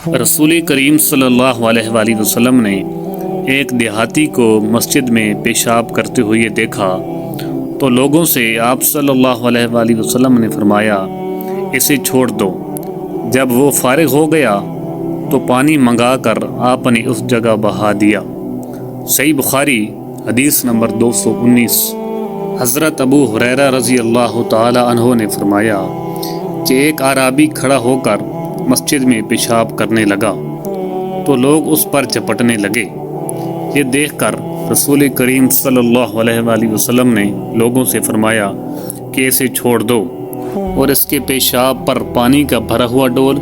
رسول کریم صلی اللہ علیہ وآلہ وسلم نے ایک دیہاتی کو مسجد میں پیشاب کرتے ہوئے دیکھا تو لوگوں سے آپ صلی اللہ علیہ وآلہ وسلم نے فرمایا اسے چھوڑ دو۔ جب وہ فارغ ہو گیا تو پانی منگا کر آپ نے اس جگہ بہا دیا۔ صحیح بخاری حدیث نمبر 219۔ حضرت ابو ہریرہ رضی اللہ تعالی عنہ نے فرمایا کہ ایک اعرابی کھڑا ہو کر مسجد میں پیشاب کرنے لگا تو لوگ اس پر چپٹنے لگے۔ یہ دیکھ کر رسول کریم صلی اللہ علیہ وآلہ وسلم نے لوگوں سے فرمایا کہ اسے چھوڑ دو اور اس کے پیشاب پر پانی کا بھرا ہوا ڈول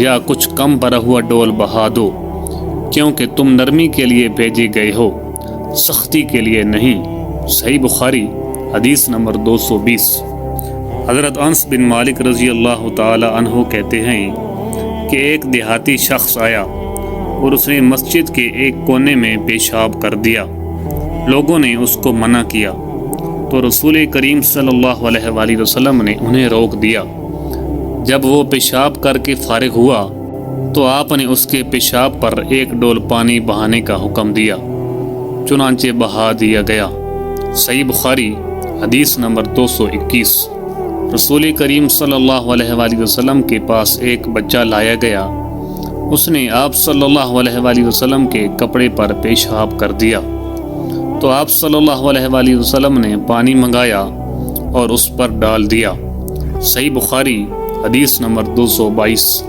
یا کچھ کم بھرا ہوا ڈول بہا دو، کیونکہ تم نرمی کے لیے بھیجے گئے ہو، سختی کے لیے نہیں۔ صحیح بخاری حدیث نمبر 220۔ حضرت انس بن مالک رضی اللہ تعالی عنہ کہتے ہیں کہ ایک دیہاتی شخص آیا اور اس نے مسجد کے ایک کونے میں پیشاب کر دیا۔ لوگوں نے اس کو منع کیا تو رسول کریم صلی اللہ علیہ وآلہ وسلم نے انہیں روک دیا۔ جب وہ پیشاب کر کے فارغ ہوا تو آپ نے اس کے پیشاب پر ایک ڈول پانی بہانے کا حکم دیا، چنانچہ بہا دیا گیا۔ صحیح بخاری حدیث نمبر 221۔ رسول کریم صلی اللہ علیہ وآلہ وسلم کے پاس ایک بچہ لایا گیا۔ اس نے آپ صلی اللہ علیہ وآلہ وسلم کے کپڑے پر پیشاب کر دیا تو آپ صلی اللہ علیہ وآلہ وسلم نے پانی منگایا اور اس پر ڈال دیا۔ صحیح بخاری حدیث نمبر 222۔